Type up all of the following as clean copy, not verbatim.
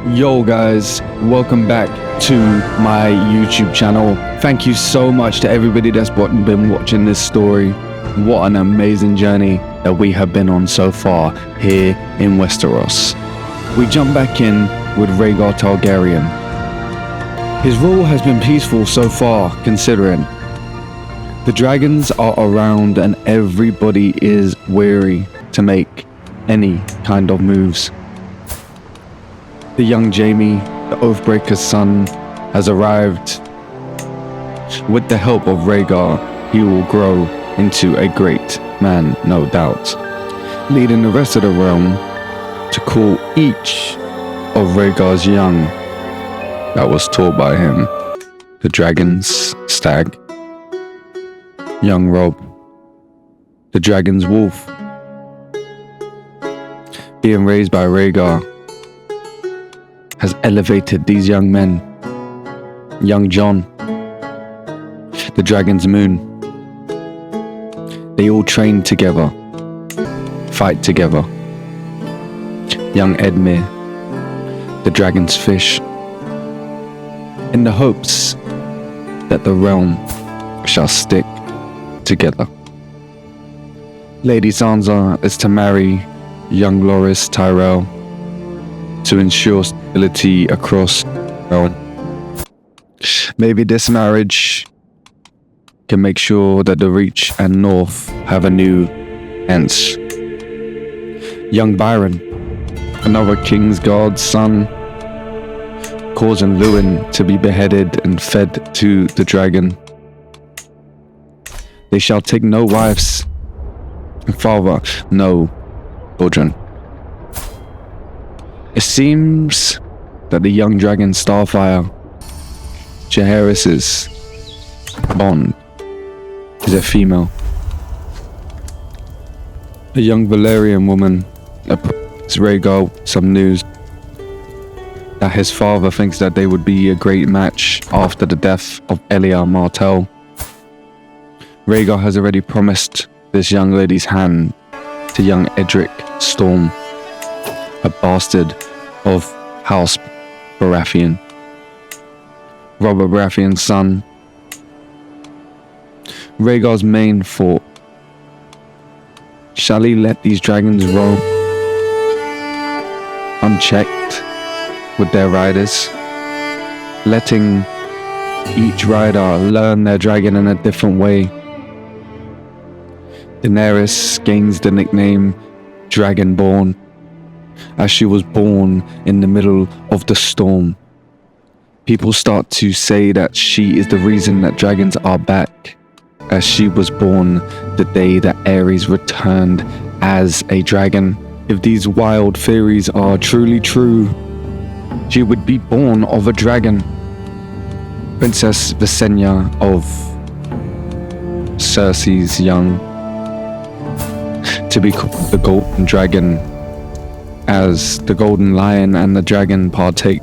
Yo guys, welcome back to my YouTube channel. Thank you so much to everybody that's been watching this story. What an amazing journey that we have been on so far here in Westeros. We jump back in with Rhaegar Targaryen. His rule has been peaceful so far, considering the dragons are around and everybody is wary to make any kind of moves. The young Jaime, the Oathbreaker's son, has arrived. With the help of Rhaegar, he will grow into a great man, no doubt, leading the rest of the realm to call each of Rhaegar's young that was taught by him the dragon's stag, young Rob, the dragon's wolf. Being raised by Rhaegar has elevated these young men. Young Jon, the dragon's moon. They all train together, fight together. Young Edmure, the dragon's fish, in the hopes that the realm shall stick together. Lady Sansa is to marry young Loras Tyrell to ensure stability across the realm. Maybe this marriage can make sure that the Reach and North have a new Ents. Young Byron, another Kingsguard's son, causing Lewin to be beheaded and fed to the dragon. They shall take no wives, and father no children. It seems that the young dragon Starfire, Jaehaerys's bond, is a female. A young Valyrian woman approaches Rhaegar with some news that his father thinks that they would be a great match after the death of Elia Martell. Rhaegar has already promised this young lady's hand to young Edric Storm, a bastard of House Baratheon. Robert Baratheon's son. Rhaegar's main thought: shall he let these dragons roam unchecked with their riders, letting each rider learn their dragon in a different way? Daenerys gains the nickname Dragonborn, as she was born in the middle of the storm. People start to say that she is the reason that dragons are back, as she was born the day that Aerys returned as a dragon. If these wild theories are truly true, she would be born of a dragon. Princess Visenya of Cersei's young, to be called the Golden Dragon, as the Golden Lion and the Dragon partake,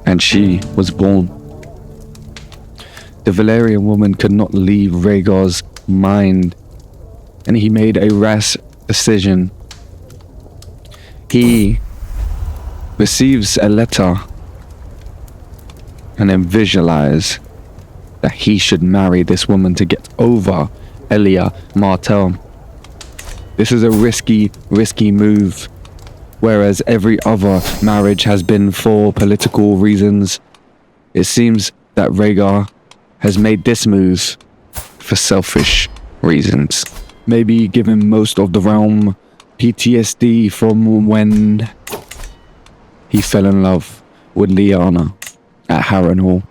and she was born. The Valyrian woman could not leave Rhaegar's mind, and he made a rash decision. He receives a letter and then visualize that he should marry this woman to get over Elia Martell. This is a risky move, whereas every other marriage has been for political reasons. It seems that Rhaegar has made this move for selfish reasons. Maybe giving most of the realm PTSD from when he fell in love with Lyanna at Harrenhal.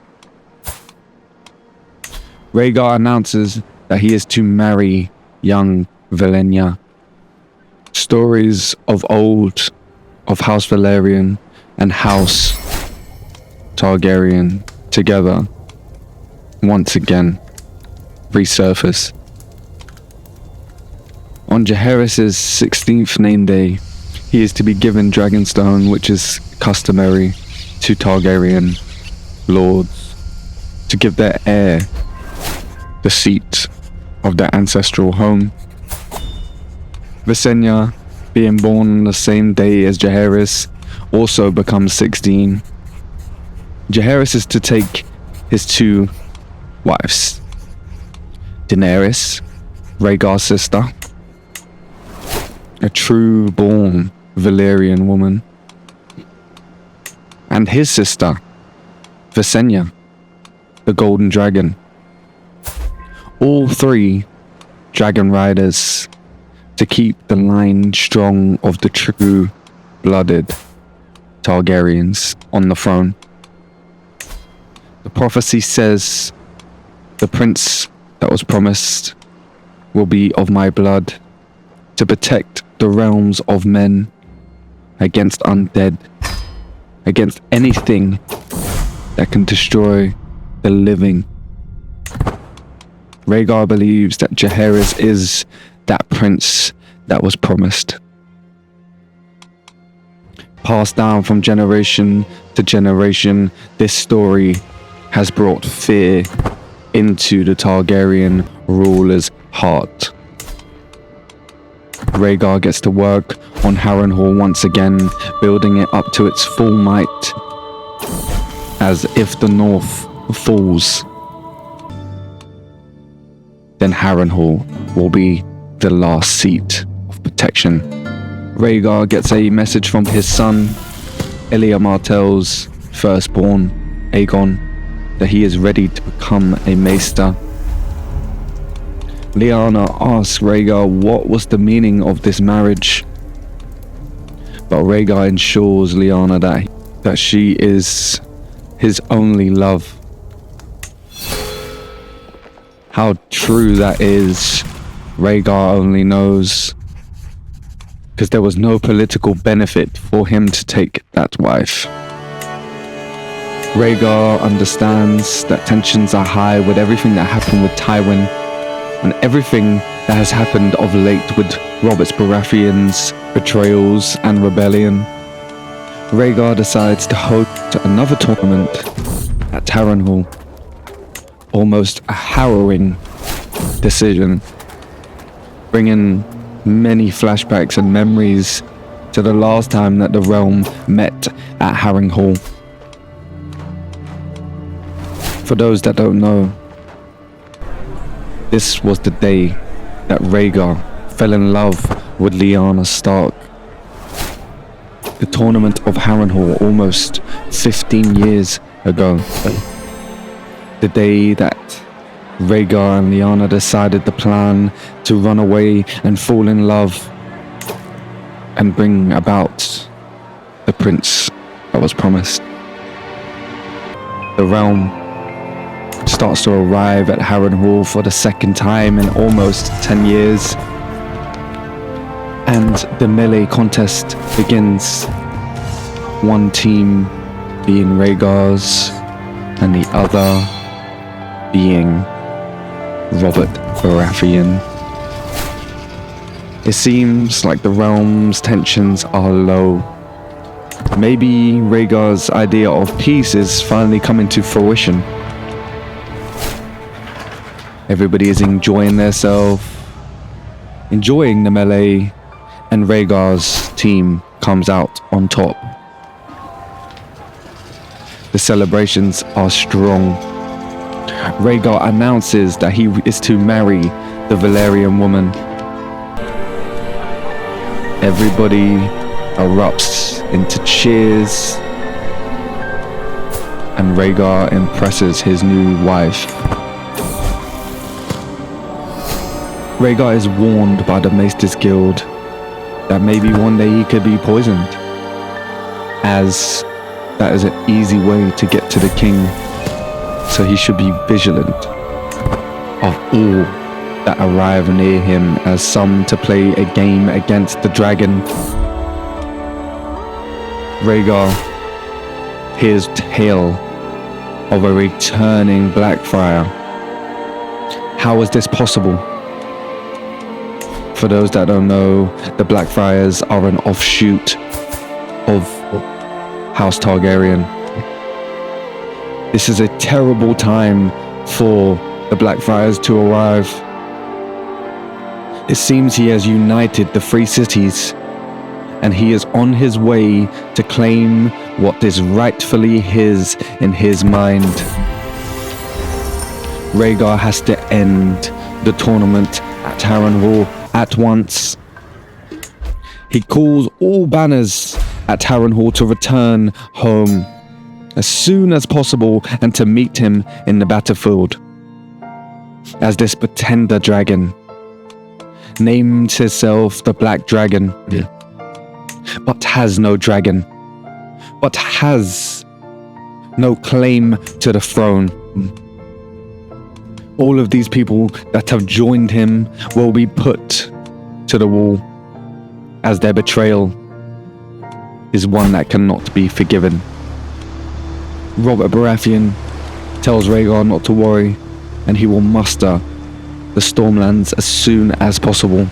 Rhaegar announces that he is to marry young Valenya. Stories of old of House Valerian and House Targaryen together once again resurface. On Jaehaerys' 16th name day, he is to be given Dragonstone, which is customary to Targaryen lords, to give their heir the seat of their ancestral home. Visenya, being born on the same day as Jaehaerys, also becomes 16. Jaehaerys is to take his 2 wives, Daenerys, Rhaegar's sister, a true-born Valyrian woman, and his sister, Visenya, the Golden Dragon. All 3 dragon riders to keep the line strong of the true-blooded Targaryens on the throne. The prophecy says the prince that was promised will be of my blood, to protect the realms of men against undead, against anything that can destroy the living. Rhaegar believes that Jaehaerys is that prince that was promised. Passed down from generation to generation, this story has brought fear into the Targaryen ruler's heart. Rhaegar gets to work on Harrenhal once again, building it up to its full might, as if the north falls, then Harrenhal will be the last seat of protection. Rhaegar gets a message from his son, Elia Martell's firstborn, Aegon, that he is ready to become a maester. Lyanna asks Rhaegar what was the meaning of this marriage, but Rhaegar ensures Lyanna that she is his only love. How true that is, Rhaegar only knows, because there was no political benefit for him to take that wife. Rhaegar understands that tensions are high with everything that happened with Tywin, and everything that has happened of late with Robert Baratheon's betrayals and rebellion. Rhaegar decides to host another tournament at Harrenhal. Almost a harrowing decision, bringing many flashbacks and memories to the last time that the realm met at Harrenhal. For those that don't know, this was the day that Rhaegar fell in love with Lyanna Stark. The tournament of Harrenhal almost 15 years ago. The day that Rhaegar and Lyanna decided the plan to run away and fall in love and bring about the prince that was promised. The realm starts to arrive at Harrenhal for the second time in almost 10 years, and the melee contest begins. One team being Rhaegar's and the other being Robert Baratheon. It seems like the realm's tensions are low. Maybe Rhaegar's idea of peace is finally coming to fruition. Everybody is enjoying themselves, enjoying the melee, and Rhaegar's team comes out on top. The celebrations are strong. Rhaegar announces that he is to marry the Valyrian woman. Everybody erupts into cheers, and Rhaegar impresses his new wife. Rhaegar is warned by the Maesters Guild that maybe one day he could be poisoned, as that is an easy way to get to the king, so he should be vigilant of all that arrive near him, as some to play a game against the dragon. Rhaegar hears tale of a returning Blackfyre. How is this possible? For those that don't know, the Blackfyres are an offshoot of House Targaryen. This is a terrible time for the Blackfyres to arrive. It seems he has united the three cities and he is on his way to claim what is rightfully his in his mind. Rhaegar has to end the tournament at Harrenhal at once. He calls all banners at Harrenhal to return home as soon as possible and to meet him in the battlefield. As this pretender dragon named himself the Black Dragon, but has no dragon, but has no claim to the throne. All of these people that have joined him will be put to the wall, as their betrayal is one that cannot be forgiven. Robert Baratheon tells Rhaegar not to worry, and he will muster the Stormlands as soon as possible.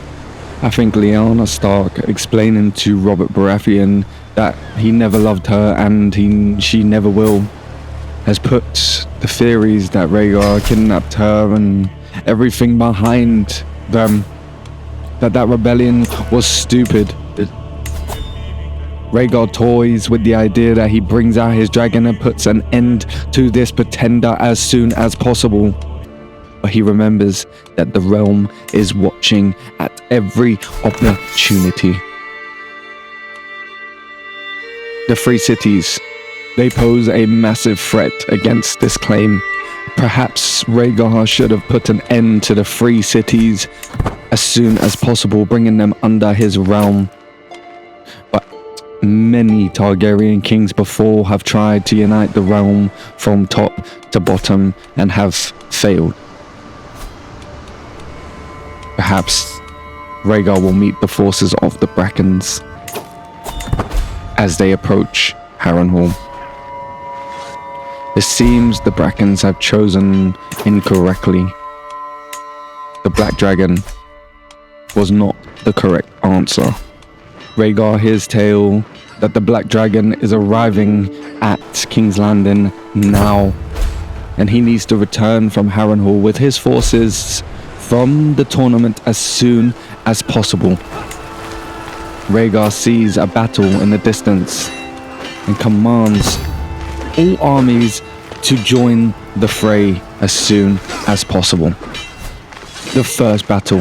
I think Lyanna Stark explaining to Robert Baratheon that he never loved her and she never will, has put the theories that Rhaegar kidnapped her and everything behind them, that rebellion was stupid. Rhaegar toys with the idea that he brings out his dragon and puts an end to this pretender as soon as possible. But he remembers that the realm is watching at every opportunity. The Free Cities, they pose a massive threat against this claim. Perhaps Rhaegar should have put an end to the Free Cities as soon as possible, bringing them under his realm. But many Targaryen kings before have tried to unite the realm from top to bottom and have failed. Perhaps Rhaegar will meet the forces of the Brackens as they approach Harrenhal. It seems the Brackens have chosen incorrectly. The Black Dragon was not the correct answer. Rhaegar hears tale that the Black Dragon is arriving at King's Landing now, and he needs to return from Harrenhal with his forces from the tournament as soon as possible. Rhaegar sees a battle in the distance and commands all armies to join the fray as soon as possible. The first battle,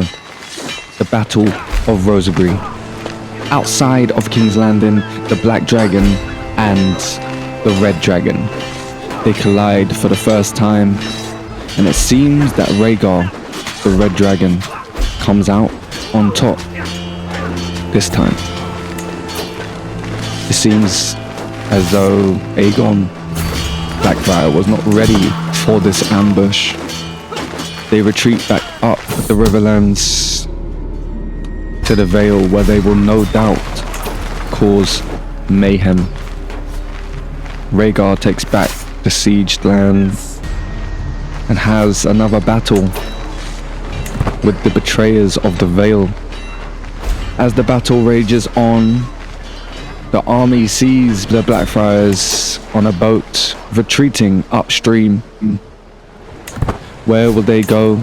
the Battle of Rosebri. Outside of King's Landing, the Black Dragon and the Red Dragon, they collide for the first time, and it seems that Rhaegar, the Red Dragon, comes out on top this time. It seems as though Aegon Blackfyre was not ready for this ambush. They retreat back up the Riverlands to the Vale, where they will no doubt cause mayhem. Rhaegar takes back the sieged lands and has another battle with the betrayers of the Vale. As the battle rages on, the army sees the Blackfyres on a boat retreating upstream. Where will they go?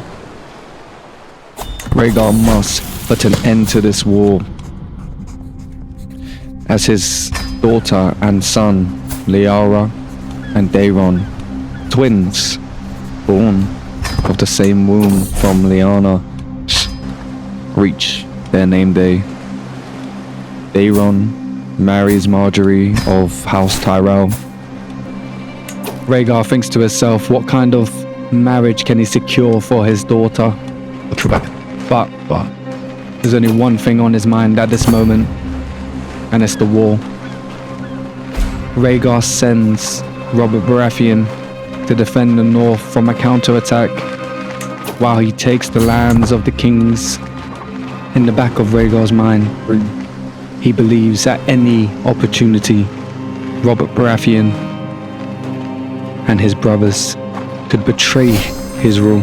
Rhaegar must put an end to this war, as his daughter and son, Lyanna and Daeron, twins, born of the same womb from Lyanna, reach their name day. Daeron marries Marjorie of House Tyrell. Rhaegar thinks to himself, what kind of marriage can he secure for his daughter? But there's only one thing on his mind at this moment, and it's the war. Rhaegar sends Robert Baratheon to defend the north from a counterattack, while he takes the lands of the kings. In the back of Rhaegar's mind, he believes at any opportunity, Robert Baratheon and his brothers could betray his rule.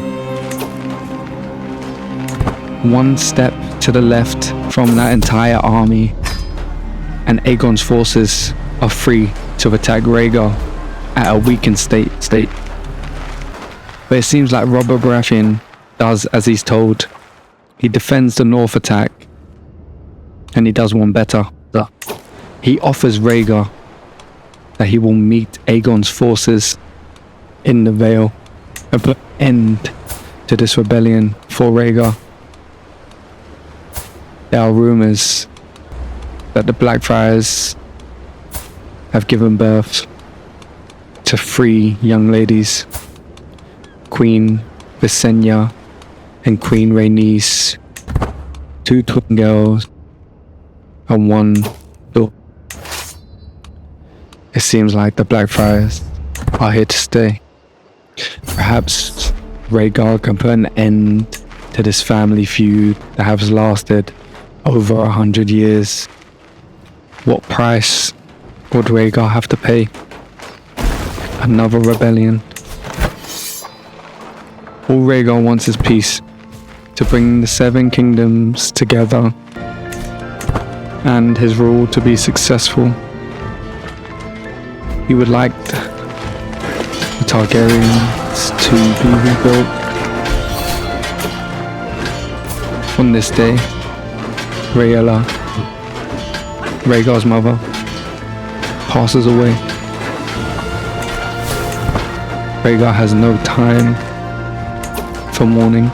One step to the left from that entire army, and Aegon's forces are free to attack Rhaegar at a weakened state. But it seems like Robert Baratheon does as he's told. He defends the north attack, and he does one better. He offers Rhaegar that he will meet Aegon's forces in the Vale and put an end to this rebellion for Rhaegar. There are rumors that the Blackfyres have given birth to 3 young ladies, Queen Visenya and Queen Rhaenys, 2 twin girls and 1 daughter. It seems like the Blackfyres are here to stay. Perhaps Rhaegar can put an end to this family feud that has lasted over 100 years. What price would Rhaegar have to pay? Another rebellion. All Rhaegar wants is peace, to bring the 7 kingdoms together and his rule to be successful. He would like the Targaryens to be rebuilt. On this day, Rhaella, Rhaegar's mother, passes away. Rhaegar has no time for mourning,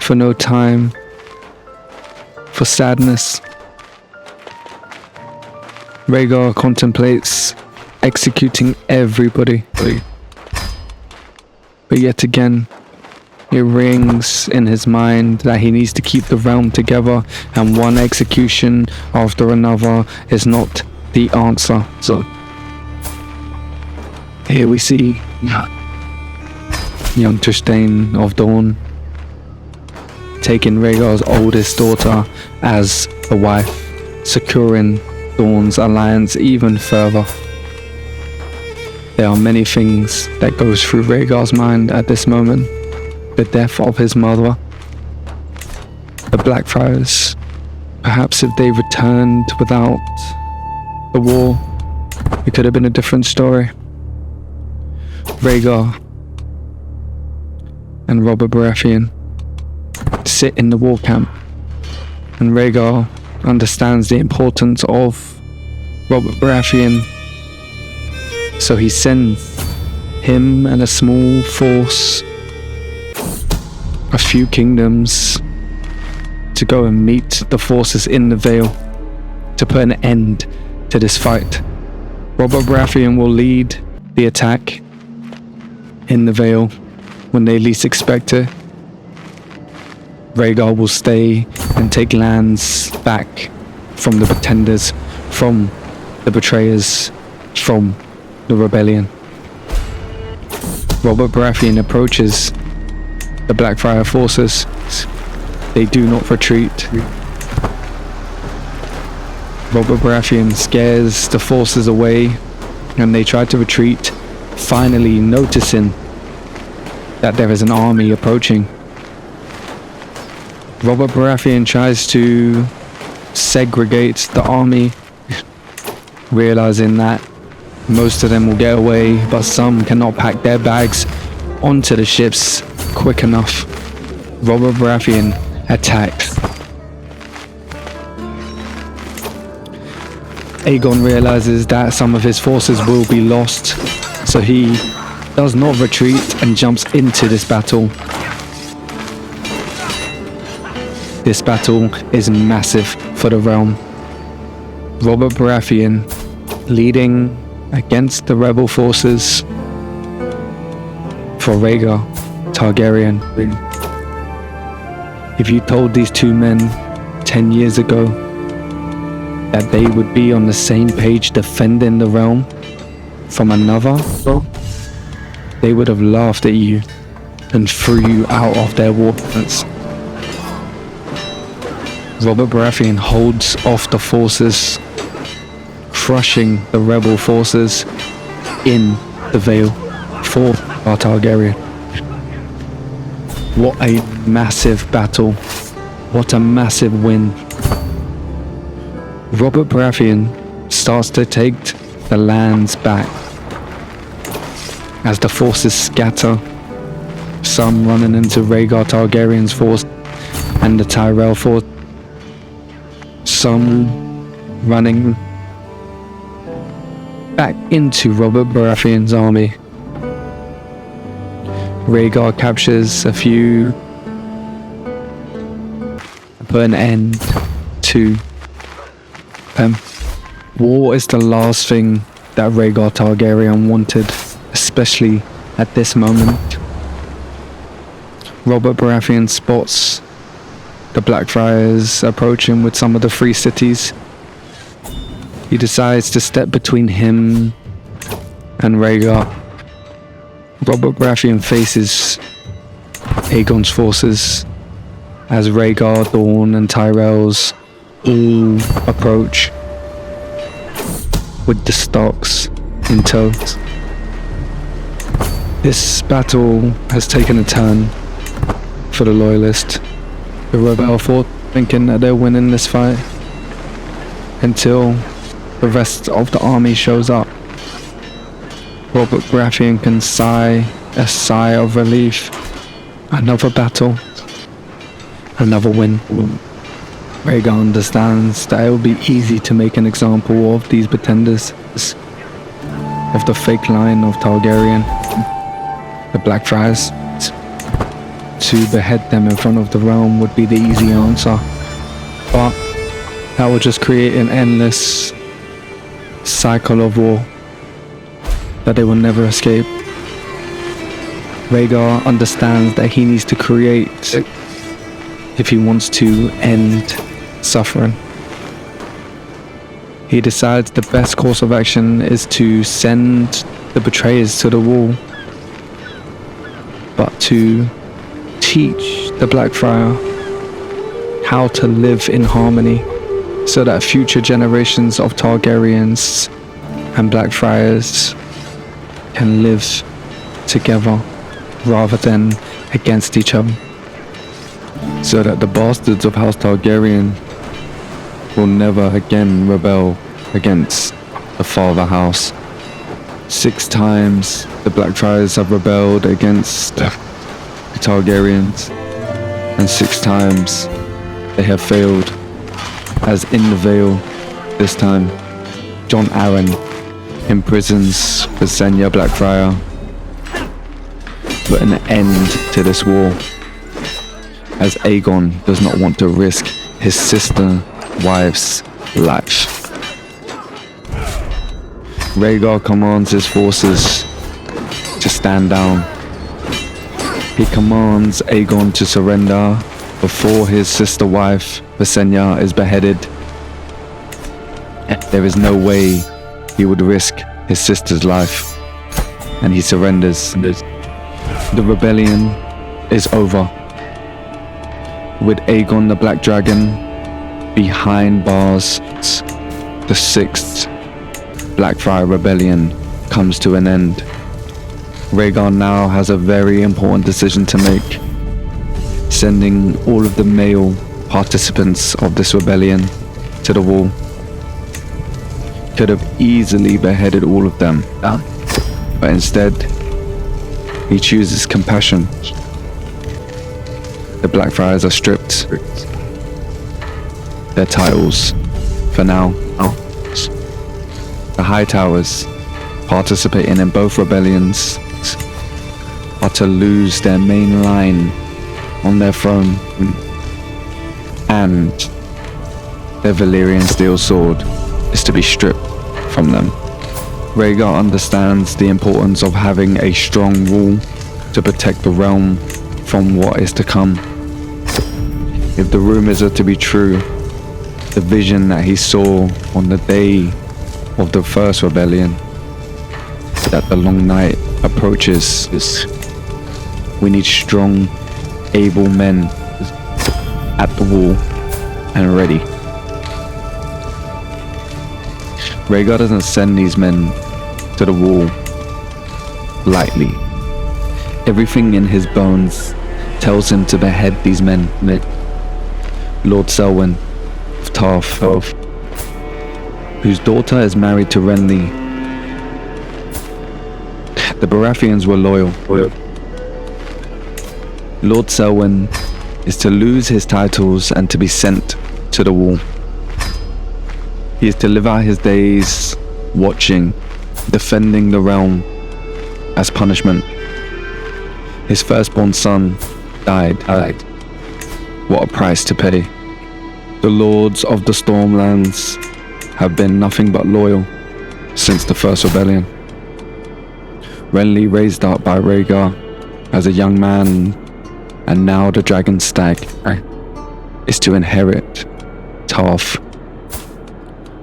for no time for sadness. Rhaegar contemplates executing everybody. But yet again, it rings in his mind that he needs to keep the realm together, and one execution after another is not the answer. So here we see young Trystane of Dawn taking Rhaegar's oldest daughter as a wife, securing Dawn's alliance even further. There are many things that goes through Rhaegar's mind at this moment. The death of his mother, the Blackfyres. Perhaps if they returned without the war, it could have been a different story. Rhaegar and Robert Baratheon sit in the war camp, and Rhaegar understands the importance of Robert Baratheon, so he sends him and a small force, a few kingdoms, to go and meet the forces in the Vale to put an end to this fight. Robert Baratheon will lead the attack in the Vale when they least expect it. Rhaegar will stay and take lands back from the pretenders, from the betrayers, from the rebellion. Robert Baratheon approaches the Blackfyre forces. They do not retreat. Robert Baratheon scares the forces away, and they try to retreat, finally noticing that there is an army approaching. Robert Baratheon tries to segregate the army, realizing that most of them will get away, but some cannot pack their bags onto the ships quick enough. Robert Baratheon attacks. Aegon realizes that some of his forces will be lost, so he does not retreat and jumps into this battle. This battle is massive for the realm. Robert Baratheon leading against the rebel forces for Rhaegar Targaryen. If you told these 2 men 10 years ago that they would be on the same page defending the realm from another, they would have laughed at you and threw you out of their warplanes. Robert Baratheon holds off the forces, crushing the rebel forces in the Vale for our Targaryen. What a massive battle. What a massive win. Robert Baratheon starts to take the lands back as the forces scatter, some running into Rhaegar Targaryen's force and the Tyrell force, some running back into Robert Baratheon's army. Rhaegar captures a few and put an end to them. War is the last thing that Rhaegar Targaryen wanted, especially at this moment. Robert Baratheon spots the Blackfyres approaching with some of the free cities. He decides to step between him and Rhaegar. Robert Baratheon faces Aegon's forces as Rhaegar, Dorne and Tyrell's all approach with the Starks in tow. This battle has taken a turn for the Loyalists. The Rebel fought thinking that they're winning this fight until the rest of the army shows up. Robert Baratheon can sigh a sigh of relief. Another battle, another win. Rhaegar understands that it will be easy to make an example of these pretenders, of the fake line of Targaryen, the Blackfyres. To behead them in front of the realm would be the easy answer, but that would just create an endless cycle of war that they will never escape. Rhaegar understands that he needs to create if he wants to end suffering. He decides the best course of action is to send the betrayers to the wall, but to teach the Blackfyre how to live in harmony so that future generations of Targaryens and Blackfyres can live together rather than against each other, so that the bastards of House Targaryen will never again rebel against the father house. 6 times the Blackfyres have rebelled against the Targaryens, and 6 times they have failed, as in the Vale this time Jon Arryn imprisons Visenya Blackfyre, put an end to this war, as Aegon does not want to risk his sister wife's life. Rhaegar commands his forces to stand down. He commands Aegon to surrender before his sister wife Visenya is beheaded. There is no way he would risk his sister's life, and he surrenders. The rebellion is over, with Aegon the Black Dragon behind bars. The 6th Blackfyre rebellion comes to an end. Rhaegar now has a very important decision to make, sending all of the male participants of this rebellion to the wall. Could have easily beheaded all of them, but instead he chooses compassion. The Blackfyres are stripped their titles for now. The High Towers, participating in both rebellions, are to lose their main line on their throne and their Valyrian steel sword is to be stripped from them. Rhaegar understands the importance of having a strong wall to protect the realm from what is to come. If the rumors are to be true, the vision that he saw on the day of the first rebellion, that the long night approaches, we need strong, able men at the wall and ready. Rhaegar doesn't send these men to the wall lightly. Everything in his bones tells him to behead these men. Lord Selwyn of Tarth, whose daughter is married to Renly. The Baratheons were loyal. Lord Selwyn is to lose his titles and to be sent to the wall. He is to live out his days watching, defending the realm as punishment. His firstborn son died. What a price to pay. The lords of the Stormlands have been nothing but loyal since the first rebellion. Renly, raised up by Rhaegar as a young man and now the dragon stag, is to inherit Tarth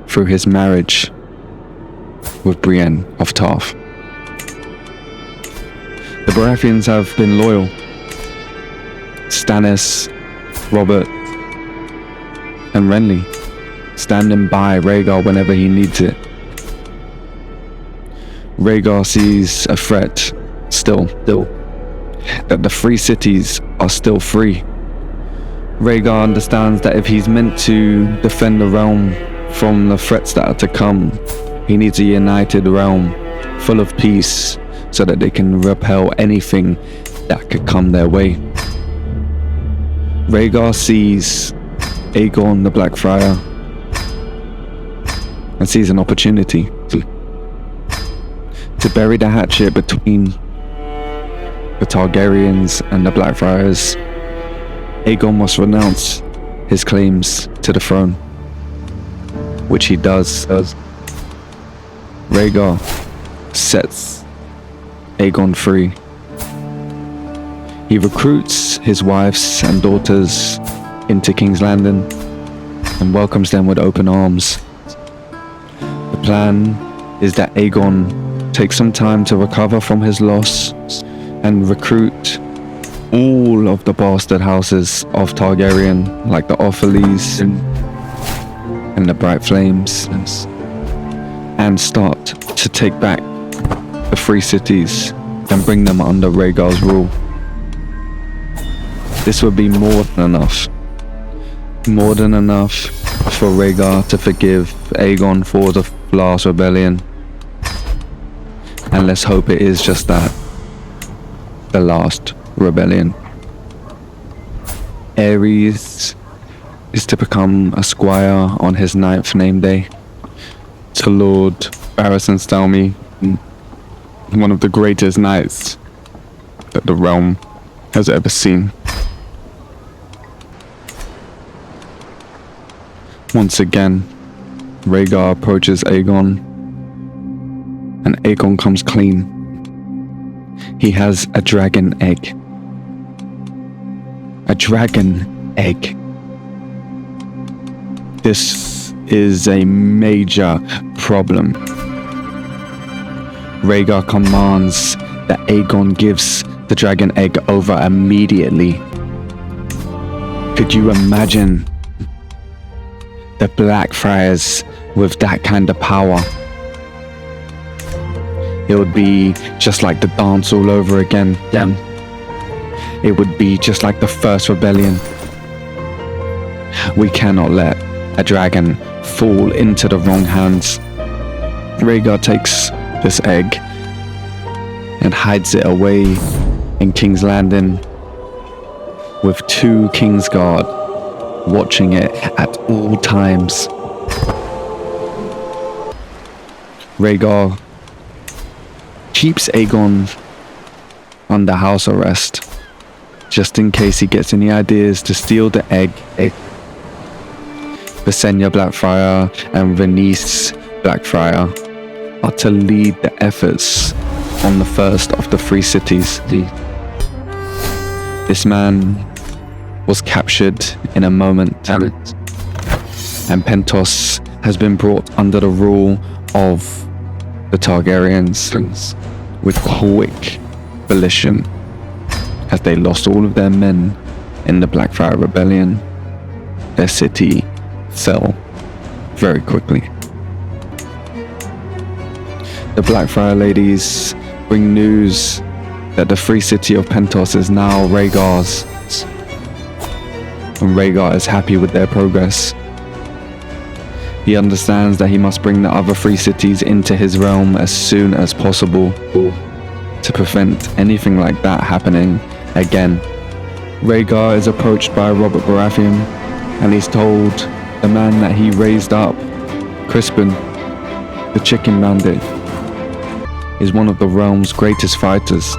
through his marriage with Brienne of Tarth. The Baratheons have been loyal. Stannis, Robert, and Renly standing by Rhaegar whenever he needs it. Rhaegar sees a threat still, that the free cities are still free. Rhaegar understands that if he's meant to defend the realm from the threats that are to come, he needs a united realm full of peace so that they can repel anything that could come their way. Rhaegar sees Aegon the Blackfyre and sees an opportunity to bury the hatchet between the Targaryens and the Blackfyres. Aegon must renounce his claims to the throne, which he does. Rhaegar sets Aegon free. He recruits his wives and daughters into King's Landing and welcomes them with open arms. The plan is that Aegon takes some time to recover from his loss and recruit all of the bastard houses of Targaryen, like the Orphalese and the Bright Flames, and start to take back the free cities and bring them under Rhaegar's rule. This would be more than enough for Rhaegar to forgive Aegon for the last rebellion. And let's hope it is just that, the last rebellion. Aerys is to become a squire on his 9th name day to Lord Barristan Stalmy, one of the greatest knights that the realm has ever seen. Once again, Rhaegar approaches Aegon, and Aegon comes clean. He has a dragon egg. A dragon egg. This is a major problem. Rhaegar commands that Aegon gives the dragon egg over immediately. Could you imagine the Blackfyres with that kind of power? It would be just like the dance all over again. It would be just like the first rebellion. We cannot let a dragon fall into the wrong hands. Rhaegar takes this egg and hides it away in King's Landing with 2 Kingsguard watching it at all times. Rhaegar keeps Aegon under house arrest just in case he gets any ideas to steal the egg. Visenya Blackfyre and Rhaenys Blackfyre are to lead the efforts on the first of the 3 cities. This man was captured in a moment, and Pentos has been brought under the rule of the Targaryens with quick volition, as they lost all of their men in the Blackfyre rebellion. Their city fell very quickly. The Blackfyre ladies bring news that the free city of Pentos is now Rhaegar's, and Rhaegar is happy with their progress. He understands that he must bring the other 3 cities into his realm as soon as possible to prevent anything like that happening again. Rhaegar is approached by Robert Baratheon, and he's told the man that he raised up Crispin, the chicken bandit, is one of the realm's greatest fighters.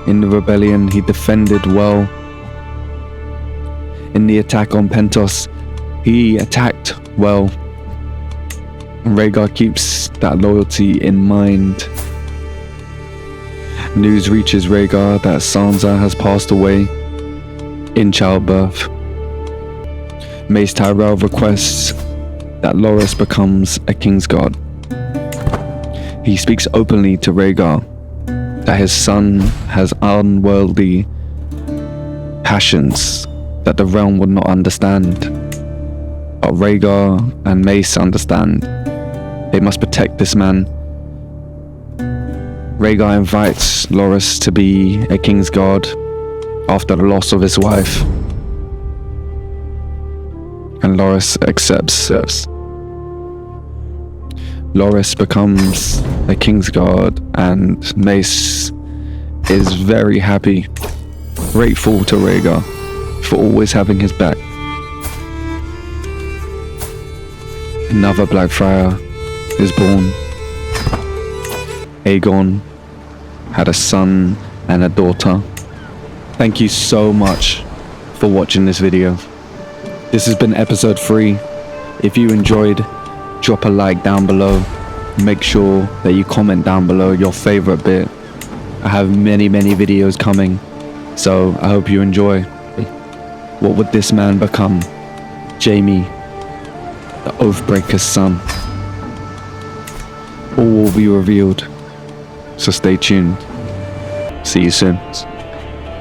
In the rebellion, he defended well. In the attack on Pentos, he attacked well. And Rhaegar keeps that loyalty in mind. News reaches Rhaegar that Sansa has passed away in childbirth. Mace Tyrell requests that Loras becomes a Kingsguard. He speaks openly to Rhaegar that his son has unworldly passions that the realm would not understand. But Rhaegar and Mace understand. They must protect this man. Rhaegar invites Loras to be a Kingsguard after the loss of his wife. And Loras accepts. Loras becomes a Kingsguard, and Mace is very happy, grateful to Rhaegar for always having his back. Another Blackfyre is born. Aegon had a son and a daughter. Thank you so much for watching this video. This has been episode 3. If you enjoyed, drop a like down below. Make sure that you comment down below your favorite bit. I have many videos coming, so I hope you enjoy. What would this man become? Jaime, the Oathbreaker's son. All will be revealed, so stay tuned. See you soon.